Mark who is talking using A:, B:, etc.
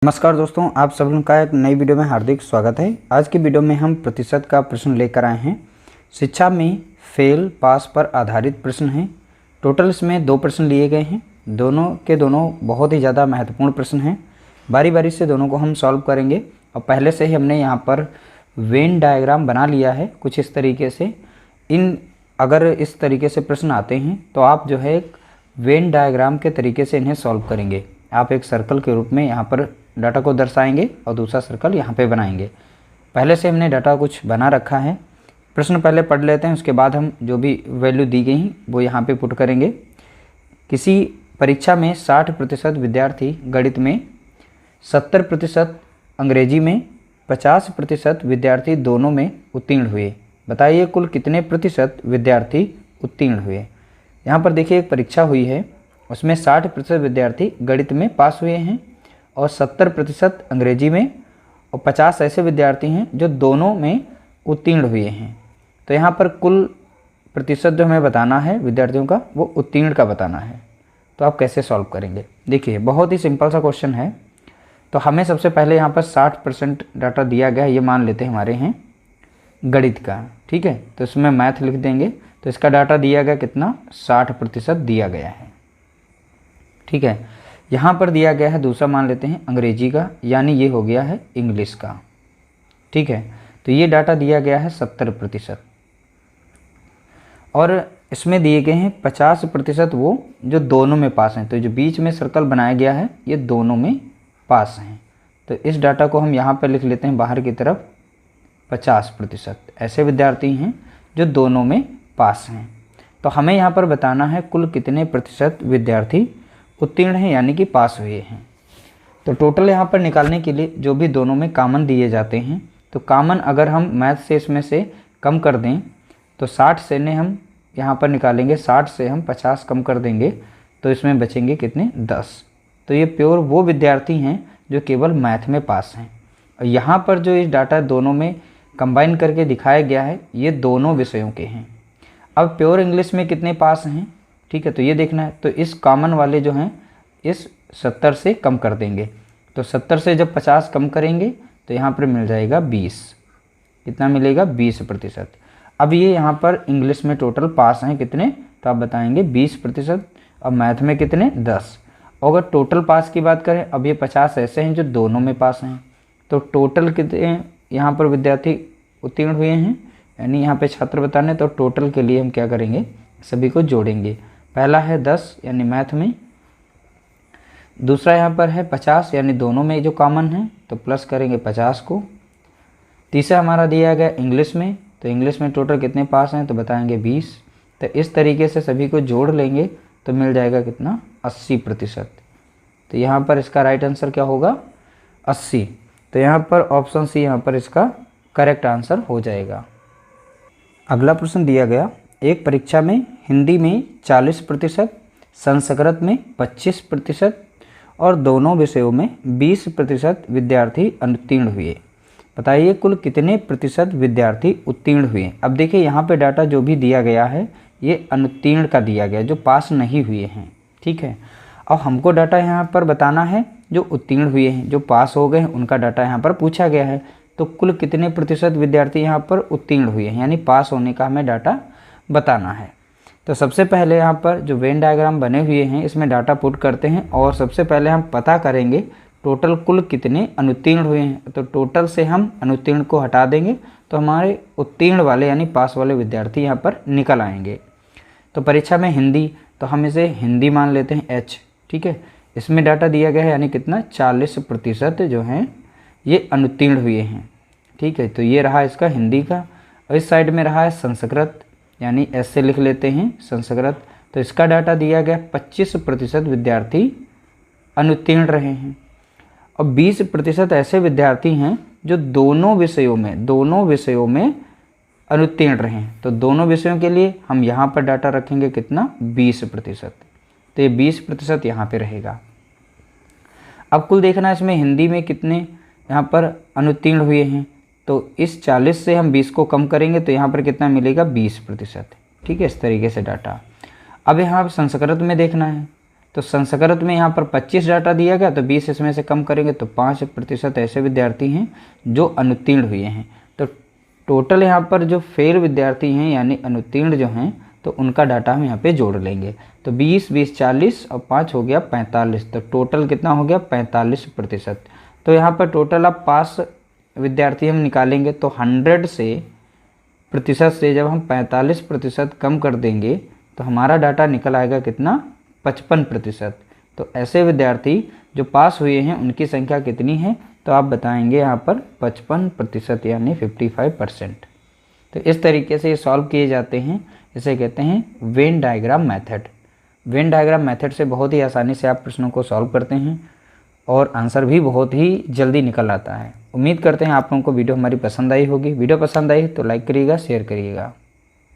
A: नमस्कार दोस्तों, आप सब लोगों का एक नई वीडियो में हार्दिक स्वागत है। आज की वीडियो में हम प्रतिशत का प्रश्न लेकर आए हैं। शिक्षा में फेल पास पर आधारित प्रश्न हैं। टोटल इसमें 2 प्रश्न लिए गए हैं। दोनों के दोनों बहुत ही ज़्यादा महत्वपूर्ण प्रश्न हैं। बारी बारी से दोनों को हम सॉल्व करेंगे और पहले से ही हमने यहाँ पर वेन डायग्राम बना लिया है कुछ इस तरीके से। अगर इस तरीके से प्रश्न आते हैं तो आप जो है एक वेन डायग्राम के तरीके से इन्हें सॉल्व करेंगे। आप एक सर्कल के रूप में यहाँ पर डाटा को दर्शाएंगे और दूसरा सर्कल यहाँ पे बनाएंगे। पहले से हमने डाटा कुछ बना रखा है। प्रश्न पहले पढ़ लेते हैं, उसके बाद हम जो भी वैल्यू दी गई वो यहाँ पे पुट करेंगे। किसी परीक्षा में 60% विद्यार्थी गणित में, 70% अंग्रेजी में, 50% विद्यार्थी दोनों में उत्तीर्ण हुए। बताइए कुल कितने प्रतिशत विद्यार्थी उत्तीर्ण हुए। यहाँ पर देखिए एक परीक्षा हुई है, उसमें 60% विद्यार्थी गणित में पास हुए हैं और 70% अंग्रेजी में और 50 ऐसे विद्यार्थी हैं जो दोनों में उत्तीर्ण हुए हैं। तो यहाँ पर कुल प्रतिशत जो हमें बताना है विद्यार्थियों का, वो उत्तीर्ण का बताना है। तो आप कैसे सॉल्व करेंगे, देखिए बहुत ही सिंपल सा क्वेश्चन है। तो हमें सबसे पहले यहाँ पर 60% डाटा दिया गया है, ये मान लेते हैं हमारे हैं गणित का, ठीक है। तो इसमें मैथ लिख देंगे। तो इसका डाटा दिया गया कितना, 60% दिया गया है, ठीक है। यहाँ पर दिया गया है दूसरा मान लेते हैं अंग्रेजी का, यानी ये हो गया है इंग्लिश का, ठीक है। तो ये डाटा दिया गया है 70% और इसमें दिए गए हैं 50% वो जो दोनों में पास हैं। तो जो बीच में सर्कल बनाया गया है ये दोनों में पास हैं। तो इस डाटा को हम यहाँ पर लिख लेते हैं बाहर की तरफ 50% ऐसे विद्यार्थी हैं जो दोनों में पास हैं। तो हमें यहाँ पर बताना है कुल कितने प्रतिशत विद्यार्थी उत्तीर्ण हैं, यानी कि पास हुए हैं। तो टोटल यहाँ पर निकालने के लिए जो भी दोनों में कॉमन दिए जाते हैं, तो कॉमन अगर हम मैथ से इसमें से कम कर दें तो 60 से ने हम यहाँ पर निकालेंगे, 60 से हम 50 कम कर देंगे तो इसमें बचेंगे कितने, 10। तो ये प्योर वो विद्यार्थी हैं जो केवल मैथ में पास हैं। और यहाँ पर जो इस डाटा दोनों में कंबाइन करके दिखाया गया है ये दोनों विषयों के हैं। अब प्योर इंग्लिश में कितने पास हैं, ठीक है, तो ये देखना है। तो इस कॉमन वाले जो हैं इस 70 से कम कर देंगे। तो 70 से जब 50 कम करेंगे तो यहाँ पर मिल जाएगा 20। कितना मिलेगा, 20%। अब ये यहाँ पर इंग्लिश में टोटल पास हैं कितने, तो आप बताएंगे 20%। और मैथ में कितने, 10। और अगर टोटल पास की बात करें, अब ये 50 ऐसे हैं जो दोनों में पास हैं। तो टोटल कितने यहाँ पर विद्यार्थी उत्तीर्ण हुए हैं, यानी यहाँ पे छात्र बताने। तो टोटल के लिए हम क्या करेंगे, सभी को जोड़ेंगे। पहला है 10 यानी मैथ में, दूसरा यहाँ पर है 50 यानी दोनों में जो कॉमन है, तो प्लस करेंगे 50 को। तीसरा हमारा दिया गया इंग्लिश में, तो इंग्लिश में टोटल कितने पास हैं, तो बताएंगे 20। तो इस तरीके से सभी को जोड़ लेंगे तो मिल जाएगा कितना, 80%। तो यहाँ पर इसका राइट आंसर क्या होगा, 80। तो यहाँ पर ऑप्शन सी यहाँ पर इसका करेक्ट आंसर हो जाएगा। अगला प्रश्न दिया गया, एक परीक्षा में हिंदी में 40%, संस्कृत में 25% और दोनों विषयों में 20% विद्यार्थी अनुत्तीर्ण हुए। बताइए कुल कितने प्रतिशत विद्यार्थी उत्तीर्ण हुए। अब देखिए यहाँ पे डाटा जो भी दिया गया है ये अनुत्तीर्ण का दिया गया, जो पास नहीं हुए हैं, ठीक है। और हमको डाटा यहाँ पर बताना है जो उत्तीर्ण हुए हैं, जो पास हो गए हैं उनका डाटा यहाँ पर पूछा गया है। तो कुल कितने प्रतिशत विद्यार्थी यहाँ पर उत्तीर्ण हुए हैं, यानी पास होने का हमें डाटा बताना है। तो सबसे पहले यहाँ पर जो वेन डायग्राम बने हुए हैं इसमें डाटा पुट करते हैं और सबसे पहले हम पता करेंगे टोटल कुल कितने अनुत्तीर्ण हुए हैं। तो टोटल से हम अनुत्तीर्ण को हटा देंगे तो हमारे उत्तीर्ण वाले यानी पास वाले विद्यार्थी यहाँ पर निकल आएंगे। तो परीक्षा में हिंदी, तो हम इसे हिंदी मान लेते हैं H, ठीक है। इसमें डाटा दिया गया है यानी कितना, 40% जो हैं ये अनुत्तीर्ण हुए हैं, ठीक है। तो ये रहा इसका हिंदी का। और इस साइड में रहा है संस्कृत, यानी ऐसे लिख लेते हैं संस्कृत। तो इसका डाटा दिया गया 25% विद्यार्थी अनुत्तीर्ण रहे हैं और 20% ऐसे विद्यार्थी हैं जो दोनों विषयों में अनुत्तीर्ण रहे हैं। तो दोनों विषयों के लिए हम यहाँ पर डाटा रखेंगे कितना, 20%। तो ये 20% यहाँ पे रहेगा। अब कुल देखना है इसमें हिंदी में कितने यहाँ पर अनुत्तीर्ण हुए हैं। तो इस 40 से हम 20 को कम करेंगे तो यहाँ पर कितना मिलेगा, 20%, ठीक है। इस तरीके से डाटा। अब यहाँ संस्कृत में देखना है तो संस्कृत में यहाँ पर 25 डाटा दिया गया, तो 20 इसमें से कम करेंगे तो 5% ऐसे विद्यार्थी हैं जो अनुत्तीर्ण हुए हैं। तो टोटल यहाँ पर जो फेल विद्यार्थी हैं यानी अनुत्तीर्ण जो हैं, तो उनका डाटा हम यहाँ पे जोड़ लेंगे। तो 20, 20, 40 और 5 हो गया 45, तो टोटल कितना हो गया 45%। तो यहाँ पर टोटल अब पास विद्यार्थी हम निकालेंगे, तो 100 से प्रतिशत से जब हम 45% कम कर देंगे तो हमारा डाटा निकल आएगा कितना 55%। तो ऐसे विद्यार्थी जो पास हुए हैं उनकी संख्या कितनी है, तो आप बताएंगे यहाँ पर 55% यानी 55%। तो इस तरीके से ये सॉल्व किए जाते हैं, इसे कहते हैं Venn diagram method. Venn diagram method से बहुत ही आसानी से आप प्रश्नों को सॉल्व करते हैं और आंसर भी बहुत ही जल्दी निकल आता है। उम्मीद करते हैं आप लोगों को वीडियो हमारी पसंद आई होगी। वीडियो पसंद आई तो लाइक करिएगा, शेयर करिएगा।